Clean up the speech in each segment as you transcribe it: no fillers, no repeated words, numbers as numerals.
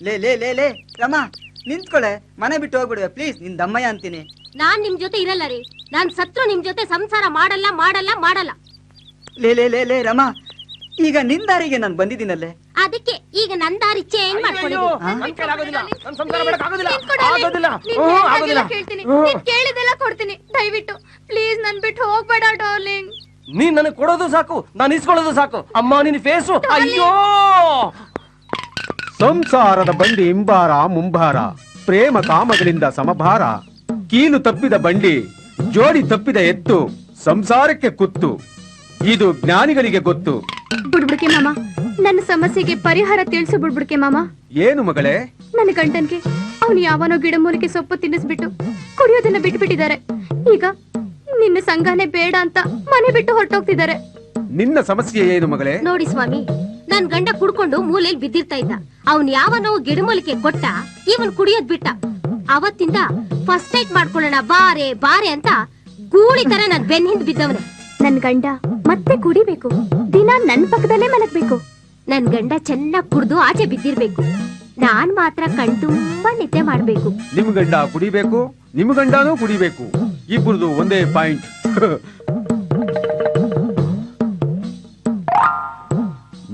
ಲೇ ಲೇ ಲೇ ಲೇ ರಮಾ ನಿಂತ್ಕೊಳೆ, ಮನೆ ಬಿಟ್ಟು ಹೋಗ್ಬಿಡುವೆ ಪ್ಲೀಸ್, ನಿನ್ ದಮ್ಮಯ್ಯ ಅಂತೀನಿ. ನಾನ್ ನಿಮ್ ಜೊತೆ ಇರಲ್ಲ ರೀ, ನಾನ್ ಸತ್ರು ನಿಮ್ ಜೊತೆ ಸಂಸಾರ ಮಾಡಲ್ಲ ಮಾಡಲ್ಲ ಮಾಡಲ್ಲ. ಲೇ ಲೇ ಲೇ ಲೇ ರಮಾ, ಈಗ ನಿನ್ ದಾರಿಗೆ ನಾನು ಬಂದಿದ್ದೀನಲ್ಲೇ, ಅದಕ್ಕೆ ಈಗ ನನ್ ದಾರಿ ಚೇಂಜ್ ಕೇಳಿದೆಲ್ಲ ಕೊಡ್ತೀನಿ, ದಯವಿಟ್ಟು ಪ್ಲೀಸ್ ನನ್ ಬಿಟ್ಟು ಹೋಗ್ಬೇಡ ಡಾರ್ಲಿಂಗ್. ನೀನ್ ನನಗೆ ಕೊಡೋದು ಸಾಕು, ನಾನು ಇಸ್ಕೊಳ್ಳೋದು ಸಾಕು. ಅಮ್ಮ ನಿನ್ ಫೇಸು, ಅಯ್ಯೋ. ಸಂಸಾರದ ಬಂಡಿ ಇಂಬಾರ ಮುಂಬಾರ, ಪ್ರೇಮ ಕಾಮಗಳಿಂದ ಸಮಭಾರ. ಕೀಲು ತಪ್ಪಿದ ಬಂಡಿ, ಜೋಡಿ ತಪ್ಪಿದ ಎತ್ತು, ಸಂಸಾರಕ್ಕೆ ಕುತ್ತು. ಇದು ಜ್ಞಾನಿಗಳಿಗೆ ಗೊತ್ತು. ಬುಡ್ಬುಡ್ಕೆ ಮಾಮ, ನನ್ನ ಸಮಸ್ಯೆಗೆ ಪರಿಹಾರ ತಿಳಿಸು ಬುಡ್ಬುಡ್ಕೆ ಮಾಮ. ಏನು ಮಗಳೇ? ನನ್ನ ಗಂಡನ್ಗೆ ಅವನು ಯಾವನೋ ಗಿಡಮೂಲಿಕೆ ಸೊಪ್ಪು ತಿನ್ನಿಸ್ಬಿಟ್ಟು ಕುಡಿಯೋದನ್ನ ಬಿಟ್ಬಿಟ್ಟಿದ್ದಾರೆ. ಈಗ ನಿನ್ನ ಸಂಘನೇ ಬೇಡ ಅಂತ ಮನೆ ಬಿಟ್ಟು ಹೊರಟೋಗ್ತಿದ್ದಾರೆ. ನಿನ್ನ ಸಮಸ್ಯೆ ಏನು ಮಗಳೇ? ನೋಡಿ ಸ್ವಾಮಿ, ನನ್ ಗಂಡ ಕುಡ್ಕೊಂಡು ಮೂಲೆಯಲ್ಲಿ ಬಿದ್ದಿರ್ತಾ ಇದ್ದ. ಅವನ್ ಯಾವನೋ ಗಿಡಮೂಲಿಕೆ ಕೊಟ್ಟ, ಇವನ್ ಕುಡಿಯೋದ್ ಬಿಟ್ಟ. ಅವತ್ತಿಂದ ಫಸ್ಟ್ ನೈಟ್ ಮಾಡ್ಕೊಳ್ಳೋಣ ಬಾರೆ ಬಾರೆ ಅಂತ ಗೂಳಿ ತರ ನನ್ ಬೆನ್ ಹಿಂದ್ ಬಿದ್ದವನೆ. ನನ್ ಗಂಡ ಮತ್ತೆ ಕುಡಿಬೇಕು, ದಿನ ನನ್ ಪಕ್ಕದಲ್ಲೇ ಮಲಗ್ಬೇಕು. ನನ್ ಗಂಡ ಚೆನ್ನಾಗ್ ಕುಡ್ದು ಆಚೆ ಬಿದ್ದಿರ್ಬೇಕು, ನಾನ್ ಮಾತ್ರ ಕಣ್ ತುಂಬಾ ನಿದ್ದೆ ಮಾಡ್ಬೇಕು. ನಿಮ್ ಗಂಡ ಕುಡಿಬೇಕು, ನಿಮ್ ಗಂಡನೂ ಕುಡಿಬೇಕು, ಇಬ್ಬರದು ಒಂದೇ ಪಾಯಿಂಟ್.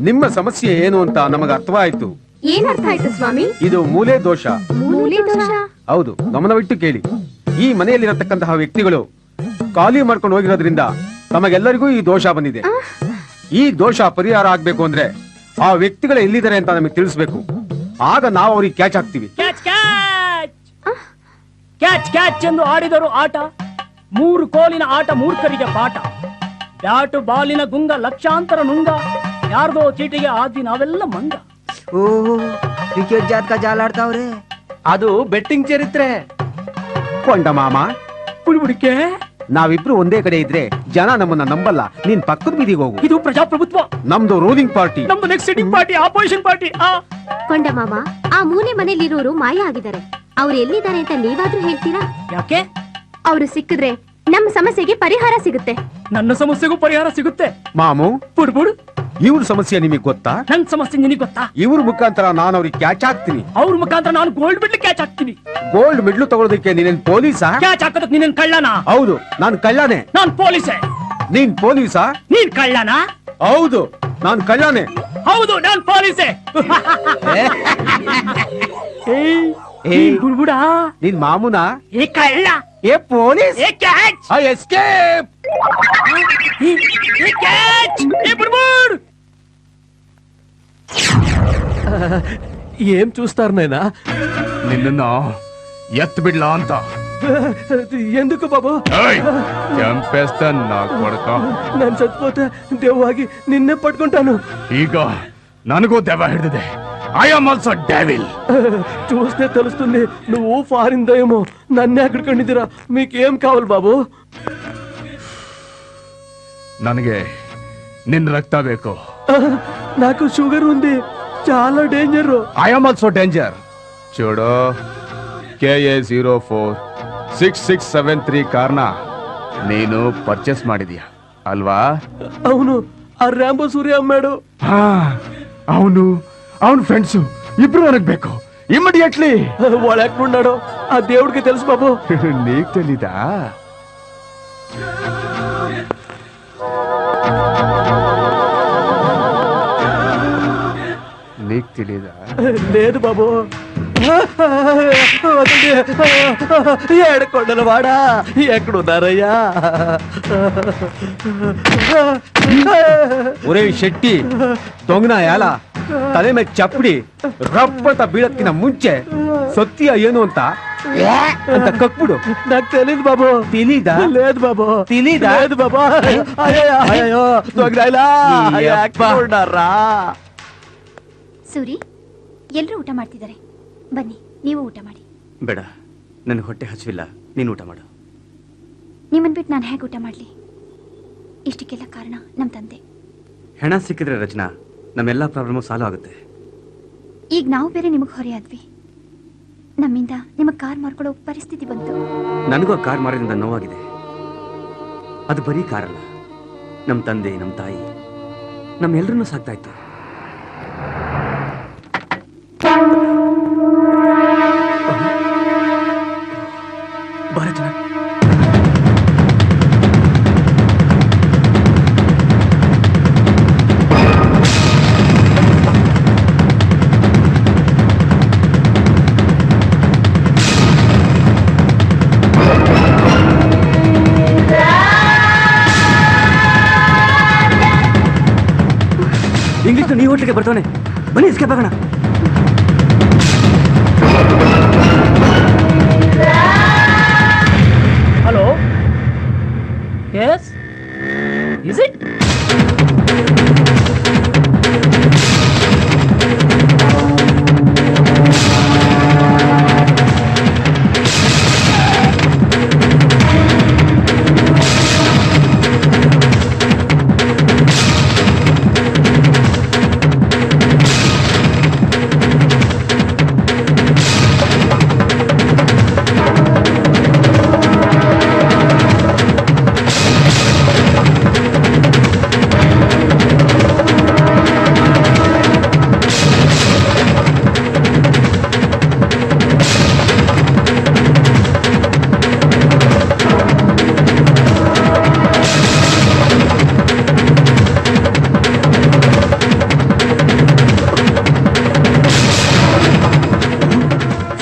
ನಿಮ್ಮ ಸಮಸ್ಯೆ ಏನು ಅಂತ ನಮಗೆ ಅರ್ಥವಾಯ್ತು. ಏನ್ ಅರ್ಥ ಆಯ್ತು ಸ್ವಾಮಿ? ಇದು ಮೂಲೆ ದೋಷ. ಮೂಲೆ ದೋಷ? ಹೌದು, ಗಮನವಿಟ್ಟು ಕೇಳಿ. ಈ ಮನೆಯಲ್ಲಿರತಕ್ಕಂತಹ ವ್ಯಕ್ತಿಗಳು ಖಾಲಿ ಮಾಡ್ಕೊಂಡು ಹೋಗಿರೋದ್ರಿಂದ ತಮಗೆಲ್ಲರಿಗೂ ಈ ದೋಷ ಬಂದಿದೆ. ಈ ದೋಷ ಪರಿಹಾರ ಆಗ್ಬೇಕು ಅಂದ್ರೆ ಆ ವ್ಯಕ್ತಿಗಳು ಎಲ್ಲಿದ್ದಾರೆ ಅಂತ ನಮಗೆ ತಿಳಿಸ್ಬೇಕು. ಆಗ ನಾವು ಅವ್ರಿಗೆ ಕ್ಯಾಚ್ ಹಾಕ್ತಿವಿ. ಕ್ಯಾಚ್ ಕ್ಯಾಚ್ ಕ್ಯಾಚ್ ಕ್ಯಾಚ್ ಎಂದು ಆಡಿದರು ಆಟ, 3 ಕೋಲಿನ ಆಟ ಮೂರ್ಖರಿಗೆ ಪಾಠ. ಬ್ಯಾಟು ಬಾಲಿನ ಗುಂಗ ಲಕ್ಷಾಂತರ ನುಂಗ, ಯಾರ್ದೋ ಚೀಟಿಗೆ ಆದಿ ನಾವೆಲ್ಲ ಮಂಗ. ಓ ಕ್ರಿಕೆಟ್ ಜಾತಕ ಜಾಲಾಡ್ತಾವ್ರೆ. ಅದು ಬೆಟ್ಟಿಂಗ್ ಚರಿತ್ರೆ. ಕೊಂಡ ಮಾಮ, ಬುಡ್ಬುಡಿಕೆ, ನಾವಿಬ್ರು ಒಂದೇ ಕಡೆ ಇದ್ರೆ ಜನ ನಮ್ಮನ್ನ ನಂಬಲ್ಲ. ನೀನ್ ಪಕ್ಕದ ಬೀದಿಗೆ ಹೋಗು. ಇದು ಪ್ರಜಾಪ್ರಭುತ್ವ. ನಮ್ದು ರೂಲಿಂಗ್ ಪಾರ್ಟಿ. ನಮ್ದು next sitting party, opposition party. ಕೊಂಡ ಮಾಮ, ಆ ಮೂಲೆ ಮನೇಲಿರೋರು ಮಾಯ ಆಗಿದ್ದಾರೆ. ಅವ್ರು ಎಲ್ಲಿದ್ದಾರೆ ಅಂತ ನೀವಾದ್ರೂ ಹೇಳ್ತೀರಾ? ಯಾಕೆ? ಅವ್ರು ಸಿಕ್ಕಿದ್ರೆ ನಮ್ಮ ಸಮಸ್ಯೆಗೆ ಪರಿಹಾರ ಸಿಗುತ್ತೆ. ನನ್ನ ಸಮಸ್ಯೆಗೂ ಪರಿಹಾರ ಸಿಗುತ್ತೆ. ಮಾಮು, ಬುಡ್ಬುಡ್, ಇವ್ರ ಸಮಸ್ಯೆ ನಿಮಗ್ ಗೊತ್ತಾ? ನನ್ ಸಮಸ್ಯೆ ನಿನಗೆ ಗೊತ್ತಾ? ಇವ್ರ ಮುಖಾಂತರ ನಾನು ಅವ್ರಿಗೆ ಕ್ಯಾಚ್ ಹಾಕ್ತೀನಿ. ಅವ್ರ ಮುಖಾಂತರ ನಾನು ಗೋಲ್ಡ್ ಮೆಡ್ಲ್ ಕ್ಯಾಚ್ ಹಾಕ್ತೀನಿ. ಗೋಲ್ಡ್ ಮೆಡ್ಲು ತಗೊಳ್ಳೋದಕ್ಕೆ ನೀನೇನ್ ಪೊಲೀಸಾ? ಕ್ಯಾಚ್ ಹಾಕೋದಕ್ಕೆ ನೀನೇನ್ ಕಳ್ಳನಾ? ಹೌದು, ನಾನು ಕಳ್ಳನೇ. ನಾನ್ ಪೊಲೀಸೇ. ನೀನ್ ಪೊಲೀಸಾ? ನೀನ್ ಕಳ್ಳನಾ? ಹೌದು, ನಾನು ಕಳ್ಳನೇ. ಹೌದು, ನಾನ್ ಪೊಲೀಸೇ. ಬುಡ್ಬುಡ, ನೀನ್ ಮಾಮುನಾ? ಏ ಕಳ್ಳ, ಏ ಪೊಲೀಸ್, ಏ ಕ್ಯಾಚ್, ಐ ಎಸ್ಕೇಪ್. ಏ ಕ್ಯಾಚ್, ಏ ಬುಡ್ಬುಡ್. ఏం చూస్తారు నాయనా? నిన్న ఎత్తు బిడ్లా అంత ఎందుకు బాబు? చంపేస్తా నా కొడుక. నేను చచ్చిపోతే దెవ్ವಾಗಿ నిన్నే పట్టుకుంటాను. ಈಗ ನನಗೂ ದೆವ್ವ ಹಿಡಿದಿದೆ. I am also devil. చూస్తే తెలుస్తుంది నువ్వు ఫారిన్ దయ్యమో. నన్నే అక్కడ కండిదిరా. మీకేం కావాలి బాబు? ನನಗೆ ನಿನ್ನ ರಕ್ತ ಬೇಕು. నాకు షుగర్ ఉంది, చాలా danger. I am also danger. చూడు, KA046673 ಕಾರ್ನ ನೀನು ಪರ್ಚೇಸ್ ಮಾಡಿದ್ಯಾ ಅಲ್ವಾ? అవును, ఆ రాంబో సూర్య అమ్మాడు. అవును, అవును ఫ్రెండ్స్ ఇಬ್ರು ನನಗೆ ಬೇಕು ఇమ్మీడియట్లీ. వాడు ఎక్కడున్నాడో ఆ దేవుడికి తెలుసు బాబు. నీకు తెలీదా? నీకు తెలీదా? లేదు బాబు. ఏడకొండల వాడా, ఎక్కడున్నారయ్యా? ఒరే ಶೆಟ್ಟಿ, ದೊಂಗನ ಯಾಲ ತಲೆ ಮೇಲೆ ಚಪ್ಪಡಿ ರಪ್ಪಂತ ಬೀಳಕ್ಕಿನ ಮುಂಚೆ ಸತ್ಯ ಏನು ಅಂತ ಕಕ್ಬಿಡು. నాకు తెలీదు బాబు. తెలీదా? లేదు బాబు. తెలీదా? లేదు బాబు. అయ్యో దొంగరాయిలా ఎక్కడున్నారా? ಸೂರಿ, ಎಲ್ಲರೂ ಊಟ ಮಾಡ್ತಿದ್ದಾರೆ, ಬನ್ನಿ ನೀವು ಊಟ ಮಾಡಿ. ಬೇಡ, ನನಗೆ ಹೊಟ್ಟೆ ಹಸಿವಿಲ್ಲ, ನೀನು ಊಟ ಮಾಡು. ನಿಮ್ಮನ್ ಬಿಟ್ಟು ನಾನು ಹೇಗೆ ಊಟ ಮಾಡಲಿ? ಇಷ್ಟಕ್ಕೆಲ್ಲ ಕಾರಣ ನಮ್ಮ ತಂದೆ. ಹೆಣ ಸಿಕ್ಕಿದ್ರೆ ರಚನಾ, ನಮ್ಮೆಲ್ಲ ಪ್ರಾಬ್ಲಮು ಸಾಲ್ವ್ ಆಗುತ್ತೆ. ಈಗ ನಾವು ಬೇರೆ ನಿಮಗೆ ಹೊರೆ ಆದ್ವಿ. ನಮ್ಮಿಂದ ನಿಮಗೆ ಕಾರ್ ಮಾರ್ಕೊಳ್ಳೋ ಪರಿಸ್ಥಿತಿ ಬಂತು. ನನಗೂ ಆ ಕಾರ್ ಮಾರೋದ್ರಿಂದ ನೋವಾಗಿದೆ. ಅದು ಬರೀ ಕಾರಲ್ಲ, ನಮ್ಮ ತಂದೆ, ನಮ್ಮ ತಾಯಿ, ನಮ್ಮೆಲ್ಲರನ್ನೂ ಸಾಕ್ತಾ ಇತ್ತು. ಎದುರಿಗೆ ಬರ್ತಾನೆ. ಬನ್ನಿ ಎಸ್ಕೇಪ್ ಆಗೋಣ. Hello, yes, is it?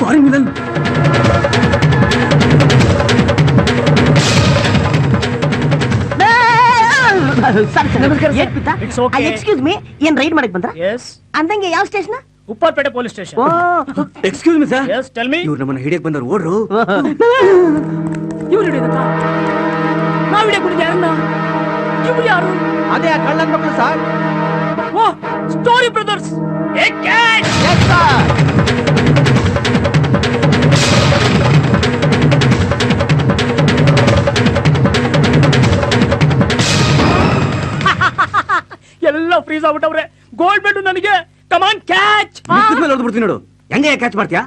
Foreign villain. It's okay. Excuse me, ಏನ್ ರೈಡ್ ಮಾಡಕ್ ಬಂದ್ರ? ಎಸ್, ಅಂದಂಗೆ ಯಾವ station? Upparpet police station. Excuse me sir. Yes, tell me. ಇವ್ರು ನಮ್ಮನ್ನ ಹಿಡಿಯಕ್ ಬಂದವ್ರು, ಓಡ್ರು. ಇವ್ರು ಹಿಡಿಯೋದಕ್ಕ? ನಾವ್ ಹಿಡಿಯಕ್ ಯಾರನ್ನ? ಇವ್ರು ಯಾರು? ಅದೇ ಆ ಕಳ್ಳನ್ ಮಕ್ಕಳು ಸರ್. ಓ, ಸ್ಟೋರಿ ಬ್ರದರ್ಸ್. ಎಲ್ಲ ಫ್ರೀಸ್ ಆಗ್ಬಿಟ್ಟವ್ರೆ. ಗೋಲ್ಡ್ ಮೆಡಲ್ ನನಗೆ. ಕಮಾನ್ ಕ್ಯಾಚ್. ಬಿಕ್ಕದ ಮೇಲೆ ಹೊಡೆದ್ಬಿಡ್ತೀನಿ ನೋಡು. ಹೆಂಗೆ ಕ್ಯಾಚ್ ಮಾಡ್ತೀಯಾ?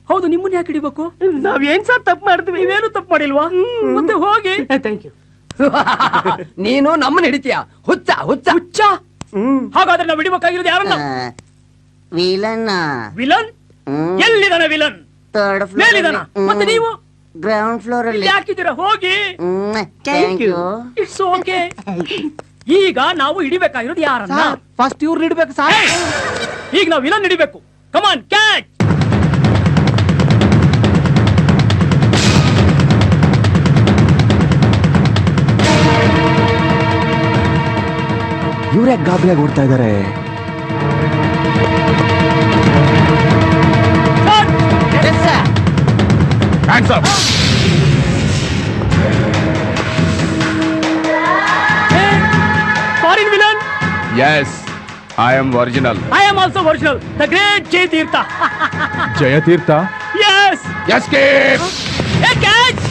ಹೌದು, ನಿಮ್ಮನ್ನ ಯಾಕೆ ಹಿಡಿಬೇಕು? ನಾವೇನ್ ಸರ್ ತಪ್ಪು ಮಾಡ್ತೀವಿ? ನೀವೇನು ತಪ್ಪು ಮಾಡಿಲ್ವಾ? ಮತ್ತೆ ಹೋಗಿ. Thank you. ನೀನು ನಮ್ಮನ್ನ ಹಿಡಿತೀಯ? ಹುಚ್ಚ ಹುಚ್ಚ ಹುಚ್ಚ. ಹಾಗಾದ್ರೆ ನಾವು ಹಿಡಿಬೇಕಾಗಿರೋದು ಯಾರನ್ನ? ವಿಲನ್. ವಿಲನ್? ಎಲ್ಲಿದಾನೆ ವಿಲನ್? ಮೇಲಿದಾನ? ಮತ್ತೆ ನೀವು ಗ್ರೌಂಡ್ ಫ್ಲೋರ್ ಅಲ್ಲಿ. ಯಾಕಿದ್ದೀರಾ? ಹೋಗಿ. Thank you. It's okay. ಈಗ ನಾವು ಹಿಡಿಬೇಕಾಗಿರೋದು ಯಾರನ್ನ? ಫಸ್ಟ್ ಇವ್ರು ಹಿಡ್ಬೇಕು ಸರ್. ಈಗ ನಾವು ವಿಲನ್ ಹಿಡಿಬೇಕು. ಕಮಾನ್ ಕ್ಯಾಚ್. ಇವ್ರ್ಯಾಕ್ ಗಾಬರಿಯಾಗಿ ಓಡ್ತಾ ಇದಾರೆ? Hands up. Foreign villain. Yes, I am original. I am also original. The great Jai Teertha. Jayateertha. Yes. Escape. Catch.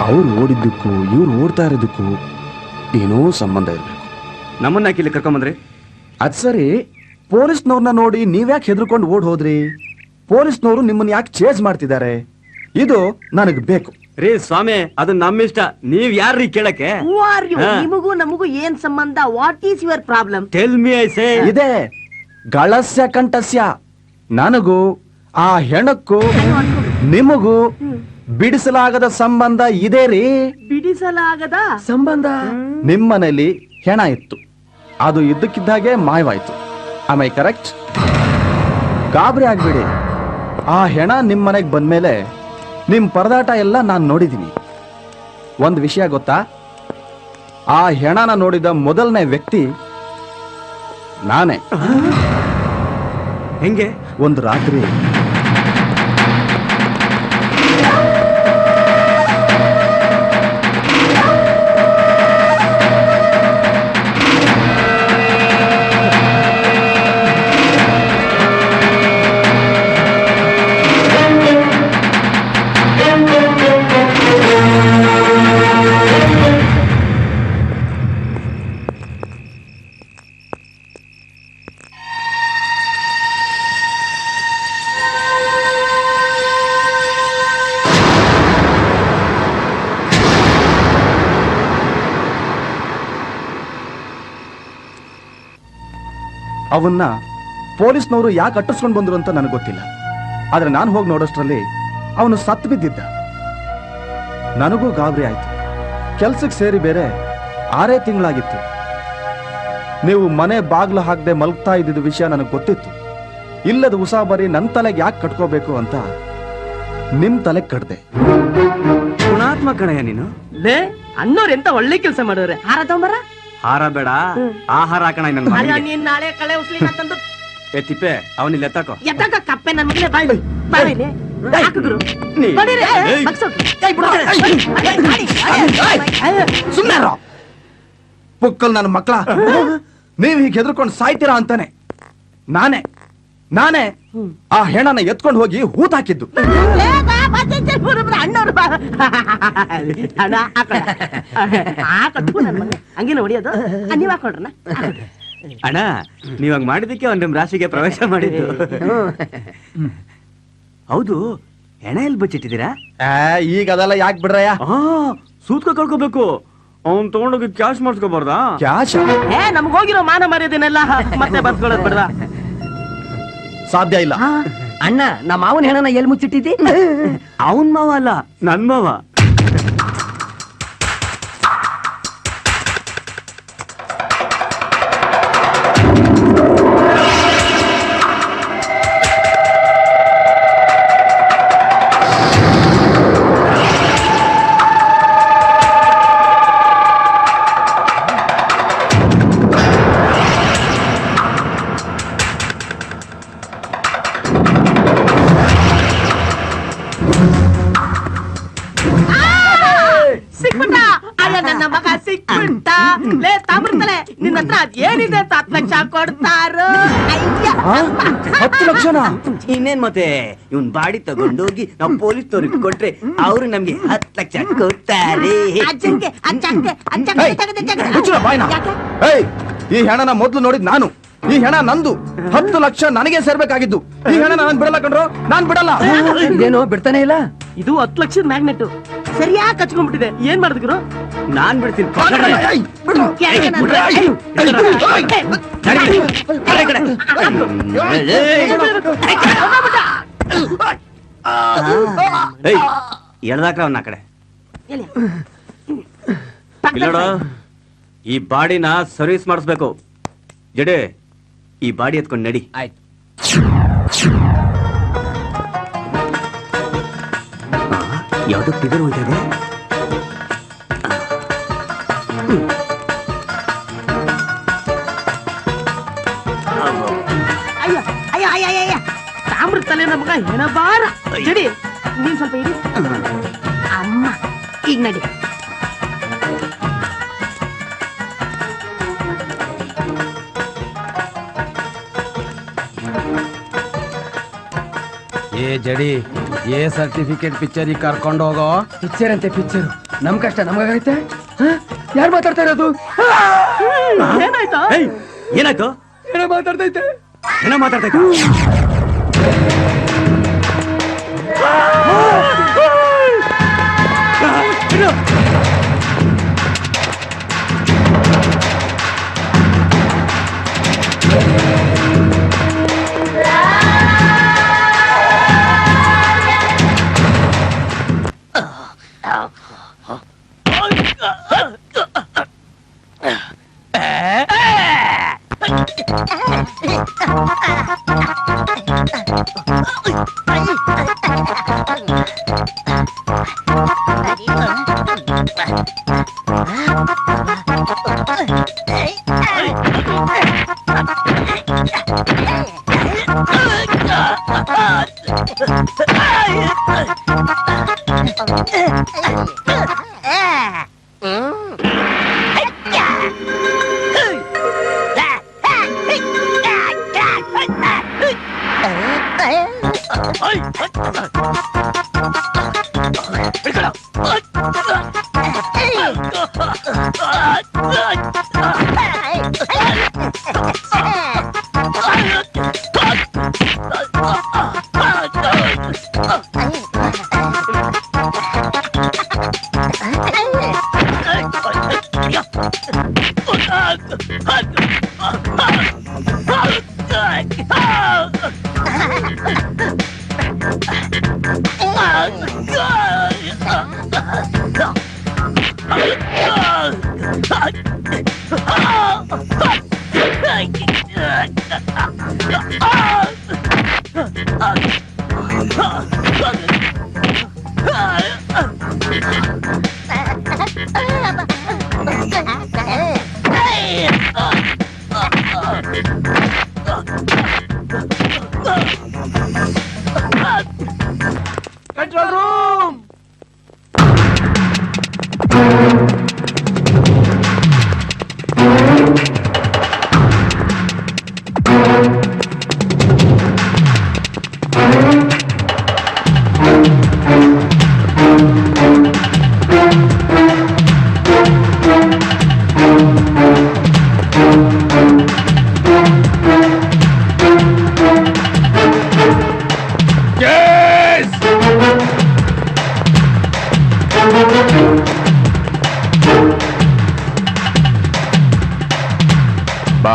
ಅವ್ರು ಓಡಿದ್ದಕ್ಕೂ ಇವ್ರು ಓಡ್ತಾ ಇರೋದಕ್ಕೂ ಏನೋ ಸಂಬಂಧ ಇರಬೇಕು. ನಮ್ಮನ್ನ ಯಾಕೆ ಇಲ್ಲಿ ಕರ್ಕೊಂಬಂದ್ರಿ? ಅದ್ ಸರಿ, ಪೊಲೀಸ್ನವ್ರನ್ನ ನೋಡಿ ನೀವ್ಯಾಕೆ ಹೆದರ್ಕೊಂಡು ಓಡ್ ಹೋದ್ರಿ? ಪೊಲೀಸ್ನವರು ನಿಮ್ಮನ್ನ ಯಾಕೆ ಚೇಸ್ ಮಾಡ್ತಿದ್ದಾರೆ? ಇದು ನನಗ್ ಬೇಕು. ರೇ ಸ್ವಾಮಿ, ಅದು ನಮ್ಮಿಷ್ಟ. ನೀವ್ ಯಾರ್ರೀ ಕೇಳಕ್ಕೆ? ನಿಮಗೂ ನಮಗೂ ಏನ್ ಸಂಬಂಧ? What is your problem? Tell me I say. ಇದೆ ಗಳಸ್ಯ ಕಂಠಸ್ಯ. ನನಗೂ ಆ ಹೆಣಕ್ಕೂ ನಿಮಗೂ ಬಿಡಿಸಲಾಗದ ಸಂಬಂಧ ಇದೆ ರೀ. ಬಿಡಿಸಲಾಗದ ಸಂಬಂಧ? ನಿಮ್ಮನೇಲಿ ಹೆಣ ಇತ್ತು, ಅದು ಇದ್ದಕ್ಕಿದ್ದಾಗೆ ಮಾಯವಾಯ್ತು. ಆಮೈ ಕರೆಕ್ಟ್? ಗಾಬರಿ ಆಗ್ಬೇಡಿ. ಆ ಹೆಣ ನಿಮ್ ಮನೆಗ್ ಬಂದ್ಮೇಲೆ ನಿಮ್ ಪರದಾಟ ಎಲ್ಲ ನಾನ್ ನೋಡಿದೀನಿ. ಒಂದ್ ವಿಷಯ ಗೊತ್ತಾ? ಆ ಹೆಣನ ನೋಡಿದ ಮೊದಲನೇ ವ್ಯಕ್ತಿ ನಾನೇ. ಹೆಂಗೆ? ಒಂದು ರಾತ್ರಿ ಅವನ್ನ ಪೊಲೀಸ್ನವರು ಯಾಕೆ ಅಟ್ಟಿಸ್ಕೊಂಡು ಬಂದ್ರು ಅಂತ ನನಗೆ ಗೊತ್ತಿಲ್ಲ. ಆದ್ರೆ ನಾನು ಹೋಗಿ ನೋಡೋಷ್ಟ್ರಲ್ಲಿ ಅವನು ಸತ್ತು ಬಿದ್ದಿದ್ದ. ನನಗೂ ಗಾಬರಿ ಆಯ್ತು. ಕೆಲ್ಸಕ್ಕೆ ಸೇರಿ ಬೇರೆ 6 ತಿಂಗಳಾಗಿತ್ತು. ನೀವು ಮನೆ ಬಾಗ್ಲು ಹಾಕದೆ ಮಲಗ್ತಾ ಇದ್ದಿದ್ದ ವಿಷಯ ನನಗೆ ಗೊತ್ತಿತ್ತು. ಇಲ್ಲದ ಉಸಾಬರಿ ನನ್ ತಲೆಗೆ ಯಾಕೆ ಕಟ್ಕೋಬೇಕು ಅಂತ ನಿಮ್ ತಲೆಗೆ ಕಟ್ದೆ. ಗುಣಾತ್ಮಕ ಕಣಯ್ಯ ನೀನು. ಲೇ ಅಣ್ಣವ್ರು ಎಂತ ಒಳ್ಳೆ ಕೆಲಸ ಮಾಡೋರೆ. ಹಾರ ತಗೊಂಬರ. ಹಾರ ಬೇಡ, ಆಹಾರ ಹಾಕಣ ನನ್ನ ಅಯ್ಯೋ, ಮಗನಿಗೆ. ನೀನ್ ನಾಳೆ ಕಳೆ ಉಸ್ಲಿ ತಂದು ಏ ತಿಪ್ಪೆ ಅವನಿಲ್ಲ ಎತ್ತಾಕೋ. ಎದ್ದಾಗ ಕಪ್ಪೆ ನನ್ ಮಗನೇ ಬಾಯ್ ಬಾಯ್ ಇಲ್ಲಿ. ಹಾಕಿದ್ರು ನೀ- ಬಡೀರಿ, ಬಗ್ಸೋದು. ಏಯ್, ಬಿಡು. ಸುಮ್ಮನೆ ಪುಕ್ಕಲ್ ನನ್ನ ಮಕ್ಕಳ, ನೀವ್ ಹೀಗೆ ಹೆದರ್ಕೊಂಡು ಸಾಯ್ತೀರಾ ಅಂತಾನೆ ನಾನೇ ಆ ಹೆಣನ ಎತ್ಕೊಂಡು ಹೋಗಿ ಹೂತ್ ಹಾಕಿದ್ದು. ಲೇ, ಬಾ, ಬಾ, ಅಣ್ಣವ್ರು ಬಾ. ಅಣ್ಣ ಹಾಕಟ್ಟು ನನ್ ಮಗ ಹಂಗಿನ ಹೊಡಿಯೋದು. ನೀವ್ ಹಾಕೊಳ್ರಣ್ಣ. ಅಣ್ಣ ನೀವ್ ಹಂಗ್ ಮಾಡಿದಕ್ಕೆ ಅವ್ನ ನಿಮ್ ರಾಶಿಗೆ ಪ್ರವೇಶ ಮಾಡಿದ್ದು. ಹೌದು, ಹೆಣ ಎಲ್ಲಿ ಬಚ್ಚಿಟ್ಟಿದ್ದೀರಾ? ಈಗ ಅದೆಲ್ಲ ಯಾಕೆ ಬಿಡ್ರಯ್ಯ? ಸೂತ್ಕ ಕಳ್ಕೋಬೇಕು. ಅವ್ನ್ ತಗೊಂಡೋಗಿ ಕ್ಯಾಶ್ ಮಾಡಿಸ್ಕೋಬಾರ್ದಾ? ಕ್ಯಾಶ್ ನಮ್ಗ್ ಹೋಗಿರೋ ಮಾನ ಮರ್ಯಾದೆನೆಲ್ಲ ಮತ್ತೆ ಬರ್ಸ್ಕೊಳ್ಳೋದ್ ಬಿಡ್ರ. ಸಾಧ್ಯ ಇಲ್ಲ. ಅಣ್ಣ ನಮ್ಮ ಮಾವನ ಹೆಣನ ಎಲ್ಲಿ ಮುಚ್ಚಿಟ್ಟಿದ್ದಿ? ಅವನ್ ಮಾವ ಅಲ್ಲ, ನನ್ ಮಾವ. ಸಿಕ್ಬಿಟ್ಟ. ಅಯ್ಯ ನನ್ನ ಮಗ ಸಿಕ್ಬಿಟ್ಟ. ಲೇ ತಾಮ್ರತಲೆ, ನಿನ್ನ ಹತ್ರ ಏನಿದೆ ಅಂತ 10 ಲಕ್ಷ ಕೊಡ್ತಾರೋ? 10 ಲಕ್ಷನಾ? ಇನ್ನೇನ್ ಮತ್ತೆ, ಇವನ್ ಬಾಡಿ ತಗೊಂಡೋಗಿ ನಾವು ಪೊಲೀಸ್ ಕೊಟ್ರೆ ಅವ್ರು ನಮ್ಗೆ 10 ಲಕ್ಷ ಕೊಡ್ತಾರೆ. ಮುಚ್ಚು ಬಾಯ್ನ. ಏಯ್, ಈ ಹೆಣನ ಮೊದ್ಲು ನೋಡಿದ್ ನಾನು. ಈ ಹೆಣ ನಂದು. 10 ಲಕ್ಷ ನನಗೆ ಸೇರ್ಬೇಕಾಗಿದ್ದು. ಈ ಹೆಣ ನಾನು ಬಿಡಲ್ಲ ಕಣ್ರು, ನಾನ್ ಬಿಡಲ್ಲ. ಇದೇನೋ ಬಿಡ್ತಾನೆ ಇಲ್ಲ. ಇದು 10 ಲಕ್ಷದ ಮ್ಯಾಗ್ನೆಟ್ ಸರಿಯಾಗಿ ಕಚ್ಕೊಂಡ್ಬಿಟ್ಟಿದೆ. ಏನ್ ಮಾಡಿದ್ರು? ನಾನ್ ಬಿಡ್ತೀನಿ. ಏಯ್, ಬಿಡ್ರು. ಎಳ್ದಾಕ್ರ ಅವನ್ನ ಆ ಕಡೆ. ಇಲ್ಲೋಡ, ಈ ಬಾಡಿನ ಸರ್ವಿಸ್ ಮಾಡಿಸ್ಬೇಕು. ಜಡೆ, ಈ ಬಾಡಿ ಎತ್ಕೊಂಡು ನಡಿ. ಆಯ್ತು. ಯಾವ್ದೋ ಫಿಗರ್ ಹೋಯ್ತಾ ಇದೆ. ಅಯ್ಯ ತಾಮ್ರ ತಲೆ ನಮಗ ಹೆಣ ಬಾರ. ಜಡಿ, ನೀನ್ ಸ್ವಲ್ಪ ಇಡಿ. ಅಮ್ಮ ಈಗ ನಡಿ. ಏ ಜಡಿ, ಏ ಸರ್ಟಿಫಿಕೇಟ್ ಪಿಕ್ಚರ್ ಕರ್ಕೊಂಡು ಹೋಗೋ. ಪಿಕ್ಚರ್ ಅಂತೆ ಪಿಕ್ಚರ್, ನಮ್ ಕಷ್ಟ ನಮಗಾಗೈತೆ. ಯಾರು ಮಾತಾಡ್ತಾ ಇರೋದು? ಏನಾಯ್ತಾ? ಏನಾಯ್ತು? ಏನೋ ಮಾತಾಡ್ತೈತೆ. ಏನೋ ಮಾತಾಡ್ತೈತ?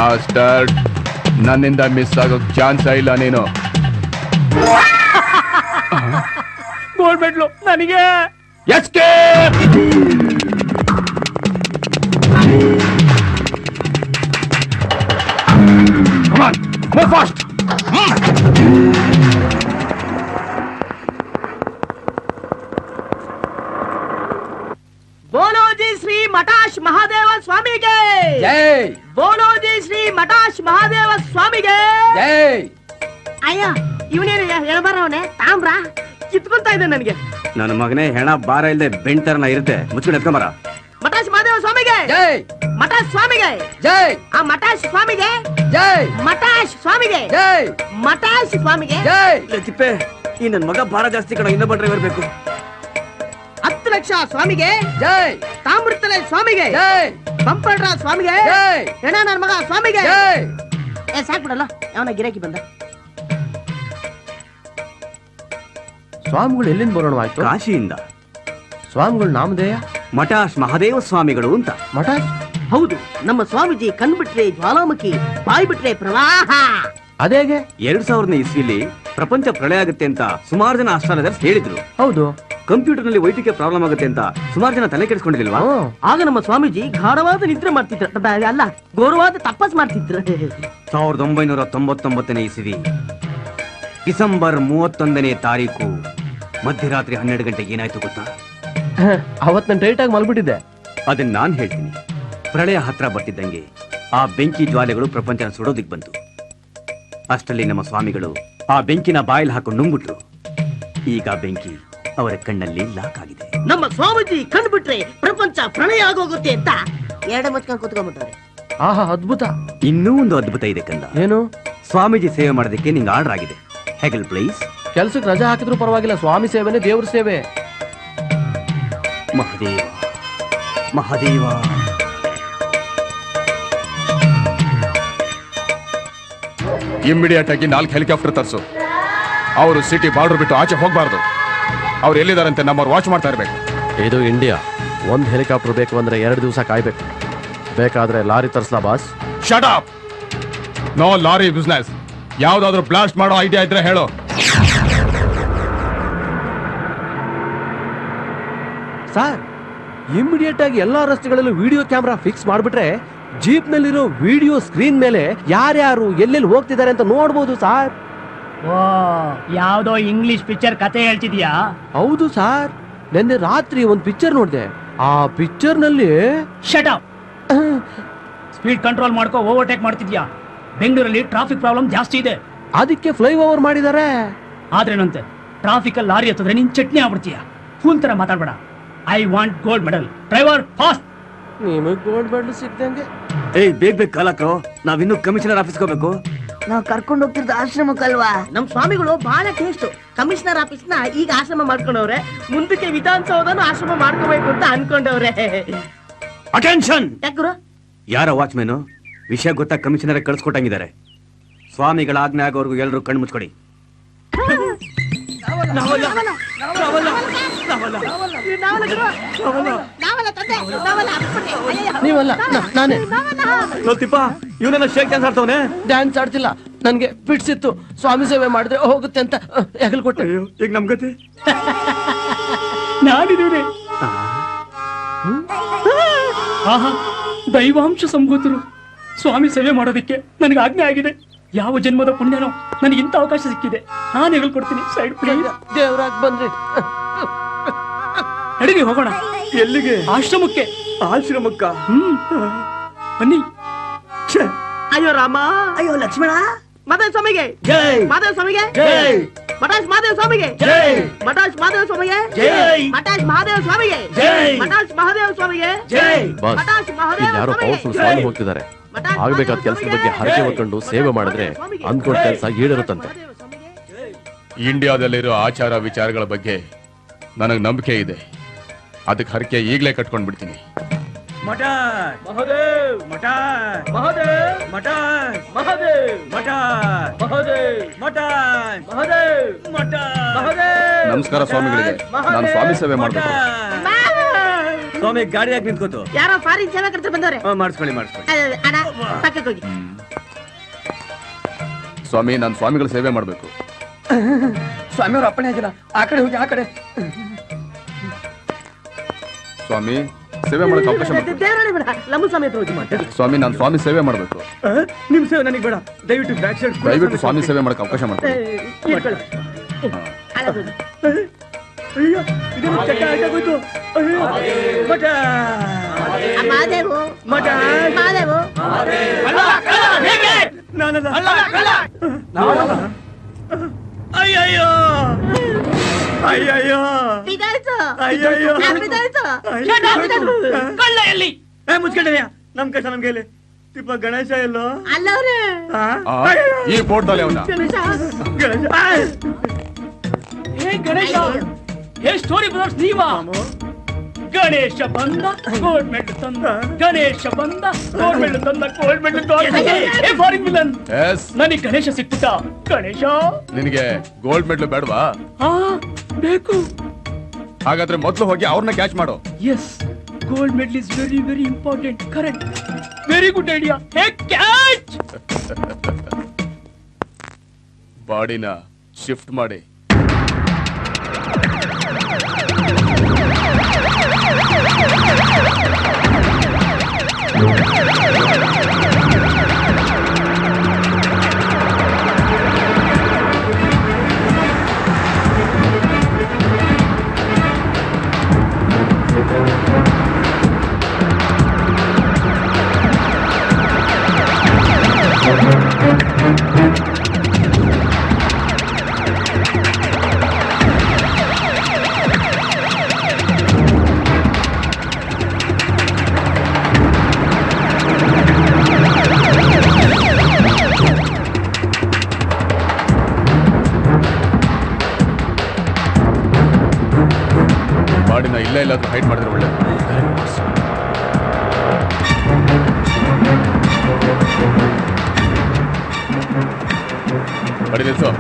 ಬಾಸ್ಟರ್ಡ್ ನನ್ನಿಂದ ಮಿಸ್ ಆಗೋ ಚಾನ್ಸ್ ಇಲ್ಲ ನೀನು. ಗೋಲ್ಡ್ ಮೆಡ್ಲು ನನಗೆ. Escape. Come on, move fast. ಬೋಲೋಜಿ ಶ್ರೀ ಮಠಾಶ್ ಮಹಾದೇವ ಸ್ವಾಮಿಗೆ ಜೈ ಬೋಲೋಜಿ ಶ್ರೀ ಮಠಾಶ್ ಮಹಾದೇವ ಸ್ವಾಮಿಗೆ. ಜೈ. ಅಯ್ಯ ಇವನೇನು ಹೇಳ್ಬಾರವನೆ ತಾಮ್ರ ಕಿತ್ಕೊಂತ ಇದೆ ನನಗೆ. ನನ್ನ ಮಗನೇ ಹೆಣ ಬಾರ ಇಲ್ಲದೆ ಬೆಂಟರ್ನ ಇರುತ್ತೆ, ಮುಚ್ಕೊಂಡು ಎತ್ಕೊಂಬರ. ಮಠಾಶ್ ಮಹಾದೇವ ಸ್ವಾಮಿಗೆ ಜೈ ಮಠಾಶ್ ಸ್ವಾಮಿಗೆ ಜೈ ಆ ಮಠಾಶ್ ಸ್ವಾಮಿಗೆ ಜೈ ಮಠಾಶ್ ಸ್ವಾಮಿಗೆ ಜೈ ಮಠಾಶ್ ಸ್ವಾಮಿಗೆ ಜೈ. ತಿಪ್ಪೆ, ಈ ನನ್ ಮಗ ಭಾರ ಜಾಸ್ತಿ ಕಣ, ಇನ್ನೊಬ್ಬ ಡ್ರೈವರ್ ಬೇಕು. 10 ಲಕ್ಷ ಸ್ವಾಮಿಗೆ ಜೈ ತಾಮ್ರತಲೆ ಸ್ವಾಮಿಗೆ ಜೈ ಬಂಪಡ್ರ ಸ್ವಾಮಿಗೆ ಜೈ ಹೆಣ ನನ್ನ ಮಗ ಸ್ವಾಮಿಗೆ. ಜೈ. ಏ ಸಾಕ್ಬಿಡಲ್ಲ ಅವನ ಗಿರಾಕಿ ಬಂದ. ಸ್ವಾಮಿಗಳು ಎಲ್ಲಿಂದ ಬರೋಣವಾಯ್ತು? ಕಾಶಿಯಿಂದ. ಸ್ವಾಮಿಗಳು ನಾಮಧೇಯ ಮಠಾಶ್ ಮಹಾದೇವ ಸ್ವಾಮಿಗಳು ಅಂತ. ಮಠ. ಹೌದು, ನಮ್ಮ ಸ್ವಾಮೀಜಿ ಕಣ್ಬಿಟ್ರೆ ಜ್ವಾಲಾಮುಖಿ, ಬಾಯಿ ಬಿಟ್ರೆ ಪ್ರವಾಹ. ಅದೇಗೆ? 2000ನೇ ಇಸ್ವಿಲಿ ಪ್ರಪಂಚ ಪ್ರಳಯ ಆಗುತ್ತೆ ಅಂತ ಸುಮಾರು ಜನ ಆಸ್ಟ್ರಾಲಜರ್ಸ್ ಹೇಳಿದ್ರು. ಹೌದು. ಕಂಪ್ಯೂಟರ್ ನಲ್ಲಿ ವೈದ್ಯಕೀಯ ಪ್ರಾಬ್ಲಮ್ ಆಗುತ್ತೆ ಅಂತ ಸುಮಾರು ಜನ ತಲೆ ಕೆಡಿಸ್ಕೊಂಡಿಲ್ವಾ? ಆಗ ನಮ್ಮ ಸ್ವಾಮೀಜಿ ಗಾಢವಾದ ನಿದ್ರೆ ಮಾಡ್ತಿದ್ರು, ಅಲ್ಲ ಘೋರವಾದ ತಪಸ್ ಮಾಡ್ತಿದ್ರು. 1999ನೇ ಇಸ್ವಿ ಡಿಸೆಂಬರ್ 31ನೇ ತಾರೀಕು ಮಧ್ಯರಾತ್ರಿ 12 ಗಂಟೆಗೆ ಏನಾಯ್ತು ಗೊತ್ತಾ? ಅವತ್ ನಾನು ಟೈಟ್ ಆಗಿ ಮಲ್ಬಿಟ್ಟಿದ್ದೆ. ಅದನ್ನ ನಾನ್ ಹೇಳ್ತೀನಿ. ಪ್ರಳಯ ಹತ್ರ ಬರ್ತಿದ್ದಂಗೆ ಆ ಬೆಂಕಿ ಜ್ವಾಲೆಗಳು ಪ್ರಪಂಚನ ಸುಡೋದಿಕ್ ಬಂತು. ಅಷ್ಟರಲ್ಲಿ ನಮ್ಮ ಸ್ವಾಮಿಗಳು ಆ ಬೆಂಕಿನ ಬಾಯಲ್ಲಿ ಹಾಕೊಂಡು ನುಂಗ್ಬಿಟ್ರು. ಈಗ ಬೆಂಕಿ ಅವರ ಕಣ್ಣಲ್ಲಿ ಲಾಕ್ ಆಗಿದೆ. ನಮ್ಮ ಸ್ವಾಮೀಜಿ ಕಣ್ಬಿಟ್ರೆ ಪ್ರಪಂಚ ಪ್ರಳಯ ಆಗೋಗುತ್ತೆ ಅಂತ ಎರಡು ಮುಚ್ಕೊಂಡು ಕೂತ್ಕೊಂಡ್ಬಿಟ್ಟಾರೆ. ಆಹಾ, ಅದ್ಭುತ. ಇನ್ನೂ ಒಂದು ಅದ್ಭುತ ಇದೆ ಕಂದ. ಏನು? ಸ್ವಾಮೀಜಿ ಸೇವೆ ಮಾಡೋದಕ್ಕೆ ನಿಂಗೆ ಆರ್ಡರ್ ಆಗಿದೆ. ಹೆಗಲ್ ಪ್ಲೀಸ್. ಕೆಲ್ಸಕ್ಕೆ ರಜಾ ಹಾಕಿದ್ರು ಪರವಾಗಿಲ್ಲ, ಸ್ವಾಮಿ ಸೇವೆನೇ ದೇವ್ರ ಸೇವೆ. ಮಹಾದೇವ ಮಹಾದೇವ. ಇಮ್ಮಿಡಿಯೇಟ್ ಆಗಿ 4 ಹೆಲಿಕಾಪ್ಟರ್ ತರಿಸು. ಅವರು ಸಿಟಿ ಬಾರ್ಡರ್ ಬಿಟ್ಟು ಆಚೆ ಹೋಗ್ಬಾರ್ದು. ಅವ್ರು ಎಲ್ಲಿದಾರಂತೆ ನಮ್ಮವ್ರು ವಾಚ್ ಮಾಡ್ತಾ ಇರ್ಬೇಕು. ಇದು ಇಂಡಿಯಾ. ಒಂದು ಹೆಲಿಕಾಪ್ಟರ್ ಬೇಕು ಅಂದ್ರೆ 2 ದಿವಸ ಕಾಯ್ಬೇಕು. ಬೇಕಾದ್ರೆ ಲಾರಿ ತರ್ಸ್ಲಾ boss? Shut up. No lorry business. ಯಾವ್ದಾದ್ರು ಬ್ಲಾಸ್ಟ್ ಮಾಡೋ ಐಡಿಯಾ ಇದ್ರೆ ಹೇಳು. ಸರ್, ಇಮಿಡಿಯೇಟ್ ಆಗಿ ಎಲ್ಲಾ ರಸ್ತೆಗಳಲ್ಲೂ ವಿಡಿಯೋ ಕ್ಯಾಮ್ರಾ ಫಿಕ್ಸ್ ಮಾಡ್ಬಿಟ್ರೆ ಜೀಪ್ ನಲ್ಲಿರೋ ವಿಡಿಯೋ ಸ್ಕ್ರೀನ್ ಮೇಲೆ ಯಾರ್ಯಾರು ಎಲ್ಲೆಲ್ಲಿ ಹೋಗ್ತಿದ್ದಾರೆ ಅಂತ ನೋಡ್ಬೋದು ಸರ್. ಓ, ಯಾವ್ದೋ ಇಂಗ್ಲಿಷ್ ಪಿಕ್ಚರ್ ಕತೆ ಹೇಳ್ತಿದ್ಯಾ? ಹೌದು ಸರ್, ನಿನ್ನೆ ರಾತ್ರಿ ಒಂದು ಪಿಕ್ಚರ್ ನೋಡಿದೆ. ಆ ಪಿಕ್ಚರ್ ನಲ್ಲಿ ಶಟ್ ಅಪ್. ಸ್ಪೀಡ್ ಕಂಟ್ರೋಲ್ ಮಾಡ್ಕೋ, ಓವರ್ಟೇಕ್ ಮಾಡ್ತಿದ್ಯಾ? ಬೆಂಗಳೂರಲ್ಲಿ ಟ್ರಾಫಿಕ್ ಪ್ರಾಬ್ಲಮ್ ಜಾಸ್ತಿ ಇದೆ, ಅದಕ್ಕೆ ಫ್ಲೈಓವರ್ ಮಾಡಿದ್ದಾರೆ. ಆದ್ರೇನಂತೆ ಟ್ರಾಫಿಕ್ ಅಲ್ಲಿ ಲಾರಿ ಹತ್ತಿದ್ರೆ ನೀನ್ ಚಟ್ನಿ ಆಗ್ಬಿಡ್ತೀಯ. ಫೂಲ್ ತರ ಮಾತಾಡ್ಬೇಡ. I want gold medal. Driver fast. ನಿಮಗ್ ಗೋಲ್ಡ್ ಮೆಡಲ್ ಸಿಕ್ದಂಗೆ. ಏಯ್, ಬೇಗ ಕಾಲಕ್ರೋ, ನಾವಿನ್ನೂ ಕಮಿಷನರ್ ಆಫೀಸ್ಗೆ ಹೋಗ್ಬೇಕು. ನಾವು ಕರ್ಕೊಂಡು ಹೋಗ್ತಿರ್ದ ಆಶ್ರಮಕ್ಕಲ್ವಾ? ನಮ್ ಸ್ವಾಮಿಗಳು ಬಹಳ ಟೇಸ್ಟ್. ಕಮಿಷನರ್ ಆಫೀಸ್ ನ ಈಗ ಆಶ್ರಮ ಮಾಡ್ಕೊಂಡವ್ರೆ, ಮುಂದಕ್ಕೆ ವಿಧಾನಸೌಧನು ಆಶ್ರಮ ಮಾಡ್ಕೋಬೇಕು ಅಂತ ಅನ್ಕೊಂಡವ್ರೆ. ಅಟೆನ್ಷನ್. ಯಾಕುರು? ಯಾರ ವಾಚ್ಮೆನು? ವಿಷಯ ಗೊತ್ತಾ? ಕಮಿಷನರ್ ಕಳ್ಸ್ಕೊಟ್ಟಂಗಿದ್ದಾರೆ. ಸ್ವಾಮಿಗಳ ಆಜ್ಞೆ ಆಗೋರ್ಗು ಎಲ್ಲರೂ ಕಣ್ಣು ಮುಚ್ಕೊಡಿ. ನೀವಲ್ಲ, ನಾನೇ. Tippa, ಇವನೆಲ್ಲ shake dance ಆಡ್ತವನೆ. ಡ್ಯಾನ್ಸ್ ಆಡ್ತಿಲ್ಲ, ನನ್ಗೆ ಬಿಡ್ಸಿತ್ತು. ಸ್ವಾಮಿ ಸೇವೆ ಮಾಡಿದ್ರೆ ಹೋಗುತ್ತೆ ಅಂತ ಹೆಗಲ್ ಕೊಟ್ಟೆ. ಈಗ ನಮ್ ಗತಿ. ನಾನಿದ್ದೀವಿ. ಆಹಾ, ದೈವಾಂಶ ಸಂಭೂತರು. ಸ್ವಾಮಿ ಸೇವೆ ಮಾಡೋದಕ್ಕೆ ನನಗೆ ಆಜ್ಞೆ ಆಗಿದೆ. ಯಾವ ಜನ್ಮದ ಪುಣ್ಯನೋ ನನಗೆ ಇಂಥ ಅವಕಾಶ ಸಿಕ್ಕಿದೆ. ನಾನು ಹೇಳ್ಕೊಡ್ತೀನಿ. Side please. ದೇವ್ರಾಗ್ ಬಂದ್ರಿ. ನಡೀರಿ ಹೋಗೋಣ. ಎಲ್ಲಿಗೆ? ಆಶ್ರಮಕ್ಕೆ. ಆಶ್ರಮಕ್ಕ? ಬನ್ನಿ. ಅಯ್ಯೋ ರಾಮ, ಅಯ್ಯೋ ಲಕ್ಷ್ಮಣ. ಮಾದೇವ ಸ್ವಾಮಿಗೆ ಜೈ. ಮಾದೇವ ಸ್ವಾಮಿಗೆ ಜೈ. ಮಠಾಶ್ ಮಹಾದೇವ ಸ್ವಾಮಿಗೆ ಜೈ. ಮಠಾಶ್ ಮಹಾದೇವ ಸ್ವಾಮಿಗೆ ಜೈ. ಮಠಾಶ್ ಮಹಾದೇವ ಸ್ವಾಮಿಗೆ ಜೈ. ಮಠಾಶ್ ಮಹಾದೇವ ಸ್ವಾಮಿಗೆ ಜೈ. ಬಾಸ್, ಮಠಾಶ್ ಮಹಾದೇವ ಇಲ್ಲಿ ಯಾರೋ ಸ್ವಾಮಿಗೆ ಪವರ್ಫುಲ್ ಸ್ವಾಮಿ ಹೋಗ್ತಿದ್ದಾರೆ. ಆಗ್ಬೇಕಾದ ಕೆಲಸದ ಬಗ್ಗೆ ಹರಕೆ ಹೊತ್ಕೊಂಡು ಸೇವೆ ಮಾಡಿದ್ರೆ ಅಂದ್ಕೊಂಡ ಕೆಲಸ ಈಡೇರುತ್ತಂತೆ. ಇಂಡಿಯಾದಲ್ಲಿರೋ ಆಚಾರ ವಿಚಾರಗಳ ಬಗ್ಗೆ ನನಗೆ ನಂಬಿಕೆ ಇದೆ. ಅದಕ್ಕೆ ಹರಕೆ ಈಗಲೇ ಕಟ್ಕೊಂಡ್ ಬಿಡ್ತೀನಿ. ಮಠ ಮಹಾದೇವ್, ಮಠ ಮಹಾದೇವ್, ಮಠ ಮಹಾದೇವ್, ಮಠ ಮಹಾದೇವ್, ಮಠ ಮಹಾದೇವ್, ಮಠ ಮಹಾದೇವ್. ನಮಸ್ಕಾರ ಸ್ವಾಮಿಗಳಿಗೆ. ನಾನು ಸ್ವಾಮಿ ಸೇವೆ ಮಾಡ್ಬೇಕು. ಸ್ವಾಮಿ ಗಾಡಿಯಾಗಿ ನಿಂತ್ಕೋತು. ಯಾರೋ ಫಾರಿನ್ ಸೇವಕರು ಬಂದವ್ರೆ. ಮಾಡಿಸ್ಕೊಳ್ಳಿ ಮಾಡಿಸ್ಕೊಳ್ಳಿ. ಅಣ್ಣ ಪಕ್ಕಕ್ಕೆ ಹೋಗಿ. ಸ್ವಾಮಿ ನಾನು ಸ್ವಾಮಿಗಳ ಸೇವೆ ಮಾಡಬೇಕು. ಸ್ವಾಮಿಯವ್ರ ಅಪ್ಪಣೆ ಆಗಿಲ್ಲ. ಆ ಕಡೆ ಹೋಗಿ, ಆ ಕಡೆ. ಸ್ವಾಮಿ ಸೇವೆ ಮಾಡಕ್ಕೆ ಅವಕಾಶ ಮಾಡಿ. ದೇವರೇ ಬೇಡ, ಲಂಬು ಸ್ವಾಮಿ ಹತ್ರ ಹೋಗಿ ಮಾತಾಡಿ. ಸ್ವಾಮಿ ನಾನು ಸ್ವಾಮಿ ಸೇವೆ ಮಾಡಬೇಕು. ನಿಮ್ ಸೇವೆ ನನಗೆ ಬೇಡ. ದಯವಿಟ್ಟು ಬ್ಯಾಕ್ ಸೈಡ್ ದಯವಿಟ್ಟು ಸ್ವಾಮಿ ಸೇವೆ ಮಾಡಕ್ಕೆ ಅವಕಾಶ ಮಾಡ್ತೀನಿ. ಅಯ್ಯೋ ಇದನ್ನು ಚಕ್ಕ ಹಾಕಾಗೋಯ್ತು. ಅಯ್ಯೋ ಮಠ ಮಾದೇವು ಮಠ ಮಾದೇವು ನಾನಲ್ಲ. ಅಯ್ಯಯ್ಯೋ ಅಯ್ಯಯ್ಯೋ ಬಿದ್ದಾಯ್ತು ಅಯ್ಯಯ್ಯೋ ಬಿದ್ದಾಯ್ತು. ಕಳ್ಳ ಎಲ್ಲಿ? ಮುಚ್ಕೊಂಡಯ್ಯ. ನಮ್ ಕಷ್ಟ ನಮ್ಗೆ ಇಲ್ಲಿ ತಿಪ್ಪ ಗಣೇಶ ಎಲ್ಲೋ ಅಲ್ಲವ್ರೆ ಈ ಬೋರ್ಡ್ನಲ್ಲಿ ಅವನ ಗಣೇಶ ಗಣೇಶ. ಏ ಗಣೇಶ, ಏ ಸ್ಟೋರಿ ಬ್ರದರ್ಸ್ ನೀವಾ? ಗಣೇಶ ಬಂದ ಗೋಲ್ಡ್ ಮೆಡಲ್ ತಂದ, ಗಣೇಶ ಬಂದ ಗೋಲ್ಡ್ ಮೆಡಲ್ ತಂದ, ಗೋಲ್ಡ್ ಮೆಡಲ್ ಏ ಫಾರಿನ್ ವಿಲನ್. ನನಗೆ ಗಣೇಶ ಸಿಕ್ಬಿಟ್ಟ. ಗಣೇಶ ನಿನಗೆ ಗೋಲ್ಡ್ ಮೆಡಲ್ ಬೇಡವಾ? ಹಾ ಬೇಕು. ಹಾಗಾದ್ರೆ ಮೊದಲು ಹೋಗಿ ಅವ್ರನ್ನ ಕ್ಯಾಚ್ ಮಾಡು. Yes, gold medal is very very important. Correct, very good idea. Hey catch. ಬಾಡಿನ ಶಿಫ್ಟ್ ಮಾಡಿ. ಬಾಡಿನ ಇಲ್ಲ ಇಲ್ಲಾದ್ರೂ ಹೈಡ್ ಮಾಡಿದ್ರೆ ಒಳ್ಳೆ. ಬಡಿ ನಿಲ್ಸು.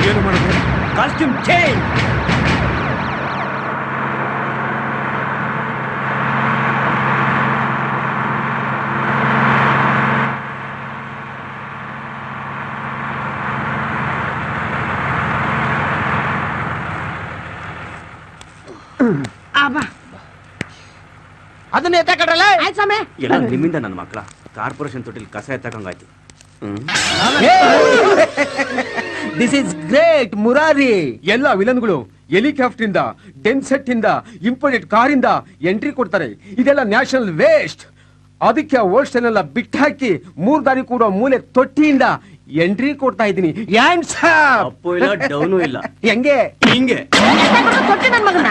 ಏನು ಮಾಡೋದು? Costume change. ಅದನ್ನ ಎತ್ತಕಡ್ರಲ್ಲ. ಆಯ್ತು ಸ್ವಾಮಿ. ಎಲ್ಲ ನಿಮ್ಮಿಂದ ನನ್ನ ಮಕ್ಕಳ ಕಾರ್ಪೊರೇಷನ್ ತೊಟ್ಟಿಲ್ ಕಸ ಎತ್ತಕಂಗಾಯ್ತು. This is great Murari. ಎಲ್ಲ ವಿಲನ್ಗಳು ಹೆಲಿಕಾಪ್ಟರ್ ಇಂದ, ಡೆನ್ಸೆಟ್ ಇಂದ, ಇಂಪೋರ್ಟೆಡ್ ಕಾರಿಂದ ಎಂಟ್ರಿ ಕೊಡ್ತಾರೆ. ಇದೆಲ್ಲ ನ್ಯಾಷನಲ್ ವೇಸ್ಟ್. ಅದಕ್ಕೆ ಓಲ್ಸ್ಟೆಲ್ಲ ಬಿಟ್ಟು ಹಾಕಿ 3 ದಾರಿ ಕೂಡ ಮೂಲೆ ತೊಟ್ಟಿಯಿಂದ ಎಂಟ್ರಿ ಕೊಡ್ತಾ ಇದ್ದೀನಿ. ಅಪ್ಪು ಇಲ್ಲ, ಡೌನು ಇಲ್ಲ. ಹೆಂಗೆ? ಹಿಂಗೆ. ಕೊಟ್ಟು ನನ್ ಮಗನ.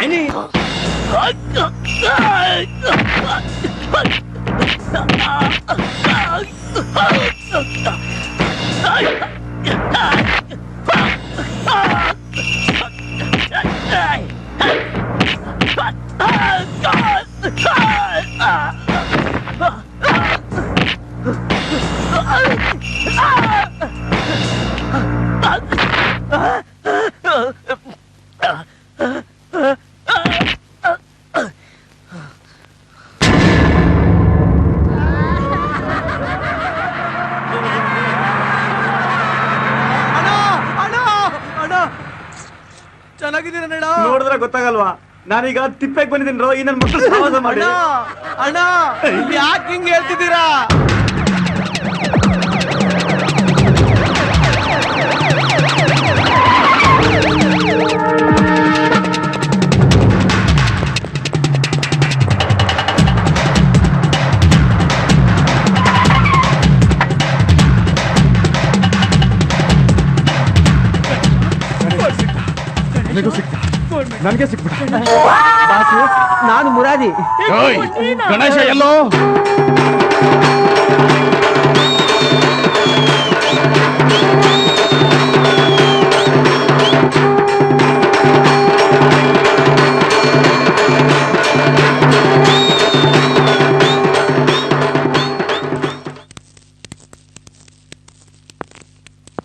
ಹೋದ್ರೆ ಗೊತ್ತಾಗಲ್ವಾ? ನಾನೀಗ ತಿಪ್ಪೆಗೆ ಬಂದಿದ್ದೀನಿ ಈ ನನ್ನ ಮಕ್ಕಳು ಸಹವಾಸ ಮಾಡಿ. ಅಣ್ಣ ಯಾಕೆ ಹಿಂಗ್ ಹೇಳ್ತಿದ್ದೀರಾ? ನನಗೆ ಸಿಕ್ಬಿಟ್ಟ. ನಾನು ಮುರಾದಿ. ಓಯ್, ಗಣೇಶ ಎಲ್ಲೋ?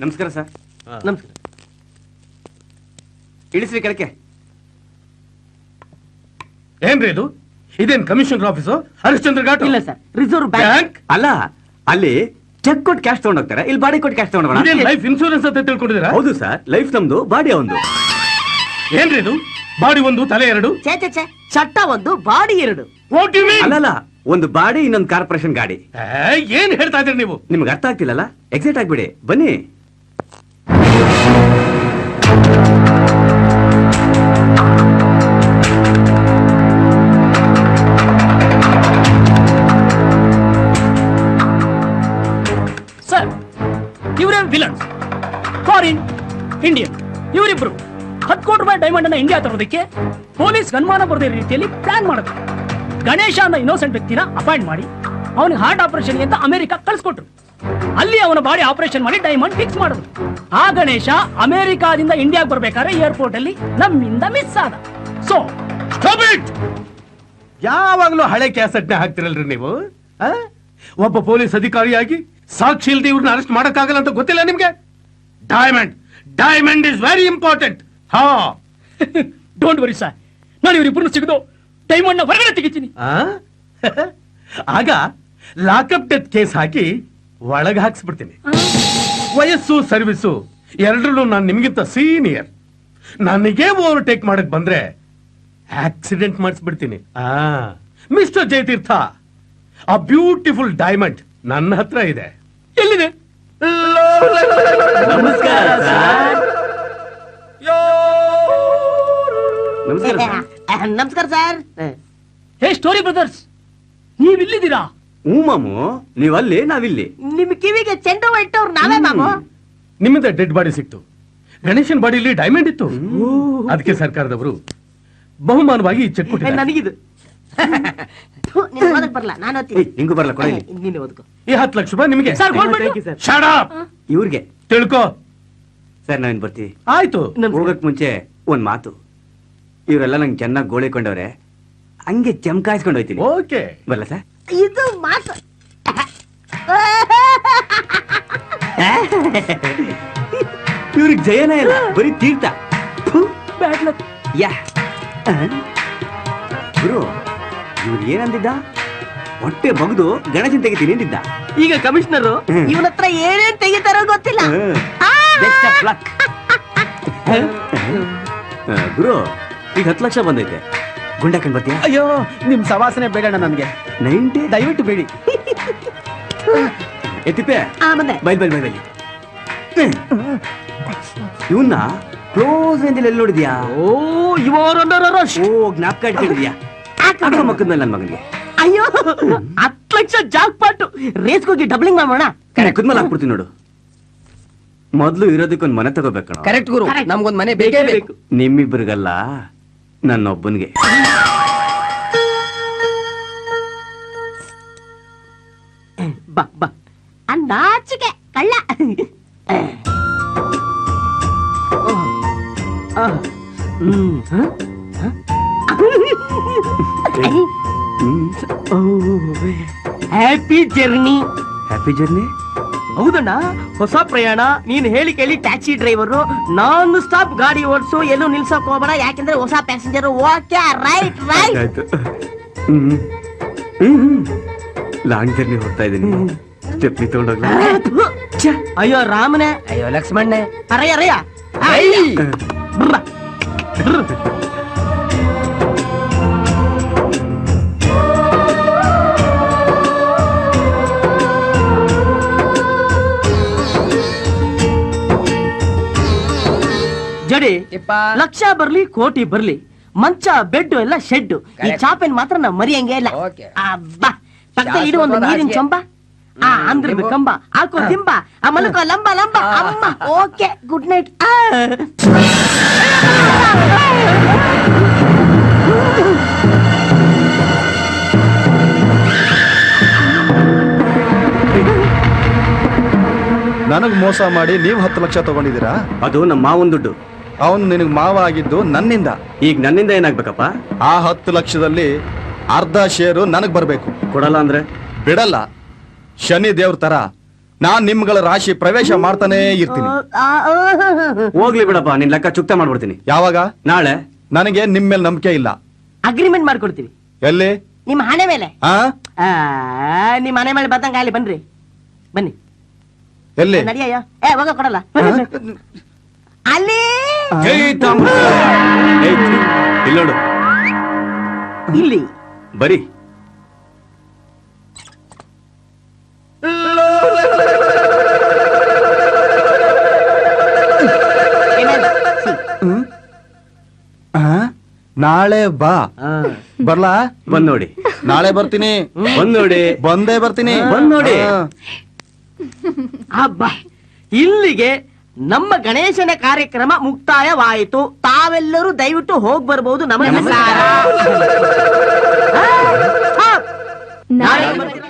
ನಮಸ್ಕಾರ ಸರ್. ನಮಸ್ಕಾರ. ಇಳಿಸ್ರಿ ಕೆಳಕ್ಕೆ. ಏನ್ರಿ ಇದು? ಇದೇನ್ ಕಮಿಷನರ್ ಆಫೀಸು? ಹರಿಶ್ಚಂದ್ರ ಘಾಟ್ ಇಲ್ಲ ಸರ್, ರಿಸರ್ವ್ ಬ್ಯಾಂಕ್. ಅಲ್ಲ, ಅಲ್ಲಿ ಚೆಕ್ ಕೊಟ್ಟು ಕ್ಯಾಶ್ ತಗೊಂಡೋಗ್ತಾರೆ, ಇಲ್ಲಿ ಬಾಡಿ ಕೊಟ್ಟು ಕ್ಯಾಶ್ ತಗೊಂಡೋಗೋಣ. ಇದೇನ್ ಲೈಫ್ ಇನ್ಶೂರೆನ್ಸ್ ಅಂತ ತಿಳ್ಕೊಂಡಿದ್ದೀರಾ? ಹೌದು ಸರ್, ಲೈಫ್ ನಮ್ದು, ಬಾಡಿ ಒಂದು. ಏನ್ರಿ ಇದು? ಬಾಡಿ ಒಂದು ತಲೆ ಎರಡು? ಛೇ ಛೇ ಛೇ, ಚಟ್ಟ ಒಂದು ಬಾಡಿ ಎರಡು. What you mean? ಅಲ್ಲಲ್ಲ, ಒಂದು ಬಾಡಿ ಇನ್ನೊಂದು ಕಾರ್ಪೊರೇಷನ್ ಗಾಡಿ. ಏನ್ ಹೇಳ್ತಾ ಇದ್ರಿ ನೀವು? ನಿಮ್ಗೆ ಅರ್ಥ ಆಗ್ತಿಲ್ಲಲ್ಲ? ಎಕ್ಸೈಟ್ ಆಗ್ಬಿಡಿ, ಬನ್ನಿ. ಸರ್, ಇವರೇ ವಿಲನ್ಸ್. ಫಾರಿನ್ ಇಂಡಿಯನ್ ಇವರಿಬ್ರು 10 ಕೋಟಿ ರೂಪಾಯಿ ಡೈಮಂಡ್ ಅನ್ನ ಇಂಡಿಯಾ ತರೋದಕ್ಕೆ ಪೊಲೀಸ್ ಅನುಮಾನ ಬರದೇ ರೀತಿಯಲ್ಲಿ ಪ್ಲಾನ್ ಮಾಡಿದ್ರು. ಗಣೇಶ ಅನ್ನೋ ಇನ್ನೋಸೆಂಟ್ ವ್ಯಕ್ತಿನ ಅಪಾಯಿಂಟ್ ಮಾಡಿ ಅವನಿಗೆ ಹಾರ್ಟ್ ಆಪರೇಷನ್ ಅಂತ ಅಮೆರಿಕ ಕಳ್ಸಿಕೊಟ್ರು. ಅಲ್ಲಿ ಅವನ ಬಾಡಿ ಆಪರೇಷನ್ ಮಾಡಿ ಡೈಮಂಡ್ ಫಿಕ್ಸ್ ಮಾಡಿದ್ರು. ಆ ಗಣೇಶ ಅಮೆರಿಕಾದಿಂದ ಇಂಡಿಯಾಗೆ ಬರ್ಬೇಕಾದ್ರೆ ಏರ್ಪೋರ್ಟ್ ಅಲ್ಲಿ ನಮ್ಮಿಂದ ಮಿಸ್ ಆದ. ಸೊ ಯಾವಾಗ್ಲೂ ಹಳೆ ಕ್ಯಾಸೆಟ್ ನ ಹಾಕ್ತಿರಲ್ರಿ ನೀವು? ಆ? ಒಬ್ಬ ಪೊಲೀಸ್ ಅಧಿಕಾರಿಯಾಗಿ ಸಾಕ್ಷಿ ಇಲ್ದೆ ಇವ್ರನ್ನ ಅರೆಸ್ಟ್ ಮಾಡಕ್ಕಾಗಲ್ಲ ಅಂತ ಗೊತ್ತಿಲ್ಲ ನಿಮ್ಗೆ? Diamond is very important. ಹಾ, ಡೋಂಟ್ ವರಿ ಸರ್, ನಾನು ಇವರಿಬ್ಬರನ್ನು ಸಿಗದು ಡೈಮಂಡ್ ನ ಹೊರಗಡೆ ತೆಗಿತೀನಿ. ಆಗ ಲಾಕಪ್ ಡೆತ್ ಕೇಸ್ ಹಾಕಿ ಒಳಗೆ ಹಾಕ್ಸ್ಬಿಡ್ತೀನಿ. ವಯಸ್ಸು ಸರ್ವಿಸು ಎರಡರಲ್ಲೂ ನಾನು ನಿಮ್ಗಿಂತ ಸೀನಿಯರ್. ನನಗೆ ಓವರ್ಟೇಕ್ ಮಾಡಕ್ ಬಂದ್ರೆ ಆಕ್ಸಿಡೆಂಟ್ ಮಾಡಿಸ್ಬಿಡ್ತೀನಿ. ಮಿಸ್ಟರ್ ಜಯತೀರ್ಥ, ಆ ಬ್ಯೂಟಿಫುಲ್ ಡೈಮಂಡ್ ನನ್ನ ಹತ್ರ ಇದೆ. ಎಲ್ಲಿದೆ? ನಮಸ್ಕಾರ ಸರ್. ನಮಸ್ಕಾರ ಸರ್. ನಮಸ್ಕಾರ ಸರ್. ಹೇ ಸ್ಟೋರಿ ಬ್ರದರ್ಸ್, ನೀವಿಲ್ಲಿದ್ದೀರಾ? ಹ್ಞೂ ಮಾಮು, ನೀವಲ್ಲಿ, ನಾವಿಲ್ಲಿ. ನಿಮ್ ಕಿವಿಗೆ ಚೆಂಡು ಇಟ್ಟವ್ರು ನಾವೇ ಮಾಮು. ನಿಮ್ಮಿಂದ ಡೆಡ್ ಬಾಡಿ ಸಿಕ್ತು. ಗಣೇಶನ್ ಬಾಡಿಲಿ ಡೈಮಂಡ್ ಇತ್ತು. ಅದಕ್ಕೆ ಸರ್ಕಾರದವರು ಬಹುಮಾನವಾಗಿ ಚೆಕ್ ಕೊಟ್ಟಿದ್ದಾರೆ. ನನಗಿದು ನೀನು ಓದಕ್ ಬರಲ್ಲ, ನಾನು ಓದ್ತೀನಿ. ನಿಂಗೂ ಬರಲ್ಲ, ಕೊಡಿ. ನೀನು ಓದ್ಕೋ. ಈ 10 ಲಕ್ಷ ರೂಪಾಯಿ ನಿಮಗೆ. Sir, gold Shut up! ಇವ್ರಿಗೆ ತಿಳ್ಕೋ. ಸರ್, ನಾವೇನ್ ಬರ್ತೀವಿ. ಆಯ್ತು. ಹೋಗಕ್ ಮುಂಚೆ ಒಂದ್ ಮಾತು. ಇವರೆಲ್ಲ ನಂಗೆ ಚೆನ್ನಾಗಿ ಗೋಳಿಕೊಂಡವ್ರೆ, ಹಂಗೆ ಚಮಕಾಯಿಸ್ಕೊಂಡು ಹೋಯ್ತೀನಿ. ಓಕೆ, ಬರಲ್ಲ ಸರ್? ಇದು ಮಾತು. ಇವ್ರಿಗೆ ಜಯನ ಇಲ್ಲ, ಬರೀ ತೀರ್ಥ. Bad luck. ಯಾ ಗುರು, ಇವ್ರು ಏನಂದಿದ್ದ? ಹೊಟ್ಟೆ ಬಗ್ದು ಗಣೇಶನ್ ತೆಗಿತೀನಿ ಅಂದಿದ್ದ. ಈಗ ಕಮಿಷನರ್ ಇವನ ಹತ್ರ ಏನೇನ್ ತೆಗಿತಾರೋ ಗೊತ್ತಿಲ್ಲ. Best of luck. ಗುರು, ಈಗ 10 ಲಕ್ಷ ಬಂದೈತೆ. ಗುಂಡಾಕಂಡ್ ಬರ್ತೀಯ? ಅಯ್ಯೋ, ನಿಮ್ ಸವಾಸನೆ ಬೇಡಣ್ಣ ನನ್ಗೆ. 90 ದಯವಿಟ್ಟು ಬೇಡಿ. ಎತ್ತಿಪ್ಪೆ ಬಂದೆ. ಬೈಲ್ ಬೈಲ್ ಬೈಲ್ ಬೈಲ್. ಇವನ್ನ ಕ್ಲೋಸ್ ರೇಂಜಲ್ಲಿ ಎಲ್ಲಿ ನೋಡಿದ್ಯಾ? ಓ, ಇವರೊಂದರ ಓ, ಜ್ಞಾಪಕ ಇಟ್ಕೊಂಡಿದ್ಯಾ? ಅಕ್ಕ ಮಕ್ಕದ ಮೇಲೆ ನನ್ನ ಮಗನಿಗೆ. ಅಯ್ಯೋ, 10 ಲಕ್ಷ ಜಾಕ್ ಪಾಟು. ರೇಸ್ಗೆ ಹೋಗಿ ಡಬ್ಲಿಂಗ್ ಮಾಡೋಣ. ಕುದ್ಮೇಲೆ ಹಾಕ್ಬಿಡ್ತೀನಿ ನೋಡು. ಮೊದ್ಲು ಇರೋದಕ್ಕೊಂದ್ ಮನೆ ತಗೋಬೇಕಣ. ಕರೆಕ್ಟ್ ಗುರು, ನಮ್ಗೊಂದ್ ಮನೆ ಬೇಕೇ ಬೇಕು. ನಿಮ್ಮಿಬ್ಬರಿಗಲ್ಲ, ನನ್ನೊಬ್ಬನಿಗೆ. ಬಾ ಬಾ. ನಾಚಿಕೆ ಕಳ್ಳ. Happy journey. Happy journey. ಹೌದಣ್ಣ, ಹೊಸ ಪ್ರಯಾಣ. ನೀನ್ ಹೇಳಿ ಕೇಳಿ ಟ್ಯಾಕ್ಸಿ ಡ್ರೈವರು. ನಾನ್ ಸ್ಟಾಪ್ ಗಾಡಿ ಓಡಿಸು, ಎಲ್ಲೂ ನಿಲ್ಸಕ್ ಹೋಗ್ಬೇಡ, ಯಾಕೆಂದ್ರೆ ಹೊಸ ಪ್ಯಾಸೆಂಜರ್. Okay, right right. ಆಯ್ತು. ಲಾಂಗ್ ಜರ್ನಿ ಹೋಗ್ತಾ ಇದ್ದೀನಿ. ಸ್ಟೆಪ್ನಿ ತಗೊಂಡೋಗ್ಲ. ಅಯ್ಯೋ ರಾಮನೆ, ಅಯ್ಯೋ ಲಕ್ಷ್ಮಣ್ಣೆ. ಅರಯ್ಯ ಅರಯ್ಯ. ನೋಡಿ ಲಕ್ಷ ಬರ್ಲಿ ಕೋಟಿ ಬರ್ಲಿ ಮಂಚ ಬೆಡ್ ಎಲ್ಲ ಶೆಡ್ ಈ ಚಾಪೆನ್ ಮಾತ್ರ ನಾವು ಮರಿಯಂಗೆ ಇಲ್ಲ ಅಬ್ಬಾ ಪಕ್ಕದಲ್ಲಿ ಇಡು ಒಂದು ನೀರಿನ ಚೊಂಬ ಆ ಅಂದ್ರದ ಕಂಬ ಹಾಕೋ ತಿಂಬ ಆ ಮಲಕೋ ಲಂಬ ಲಂಬ ಅಮ್ಮ ಓಕೆ ಗುಡ್ ನೈಟ್ ನನಗ್ ಮೋಸ ಮಾಡಿ ನೀವು 10 ಲಕ್ಷ ತಗೊಂಡಿದ್ದೀರಾ? ಅದು ನಮ್ಮ ಮಾವನ್ ದುಡ್ಡು. ಅವನು ನಿನಗ್ ಮಾವ ಆಗಿದ್ದು ನನ್ನಿಂದ. ಈಗ ನನ್ನಿಂದ ಏನಾಗ್ಬೇಕಪ್ಪ? ಆ 10 ಲಕ್ಷದಲ್ಲಿ ಅರ್ಧ ಶೇರು ನನಗ್ ಬರ್ಬೇಕು. ಕೊಡಲ್ಲ ಅಂದ್ರೆ ಬಿಡಲ್ಲ. ಶನಿ ದೇವ್ರ ತರ ನಾನ್ ನಿಮ್ಗಳ ರಾಶಿ ಪ್ರವೇಶ ಮಾಡ್ತಾನೇ ಇರ್ತೀನಿ. ಹೋಗ್ಲಿ ಬಿಡಪ್ಪ, ನಿನ್ ಲೆಕ್ಕ ಚುಕ್ತ ಮಾಡ್ಬಿಡ್ತೀನಿ. ಯಾವಾಗ? ನಾಳೆ. ನನಗೆ ನಿಮ್ ಮೇಲೆ ನಂಬಿಕೆ ಇಲ್ಲ. ಅಗ್ರಿಮೆಂಟ್ ಮಾಡ್ಕೊಡ್ತೀವಿ. ಎಲ್ಲಿ? ನಿಮ್ಮ ಹಣೆ ಮೇಲೆ. ಆ ನಿಮ್ಮ ಮನೆ ಮೇಲೆ ಬಂದಂಗ ಅಲ್ಲಿ ಬನ್ರಿ, ಬನ್ನಿ. ಎಲ್ಲಿ? ನಡಿಯಯ್ಯ. ಹೋಗ ಕೊಡಲ್ಲ ಅಲ್ಲಿ ಇಲ್ಲಿ ನೋಡು, ಇಲ್ಲಿ ಬರೀ ನಾಳೆ ಬಾ. ಬರ್ಲಾ? ಬಂದ್ ನೋಡಿ. ನಾಳೆ ಬರ್ತೀನಿ. ಬಂದ್ ನೋಡಿ. ಬಂದೇ ಬರ್ತೀನಿ. ಬಂದ್ ನೋಡಿ. ಹಬ್ಬ ಇಲ್ಲಿಗೆ ನಮ್ಮ ಗಣೇಶನ ಕಾರ್ಯಕ್ರಮ ಮುಕ್ತಾಯವಾಯಿತು. ತಾವೆಲ್ಲರೂ ದಯವಿಟ್ಟು ಹೋಗಿ ಬರ್ಬೋದು. ನಮಸ್ಕಾರ. ನಾಳೆ ಬರ್ತೀನಿ.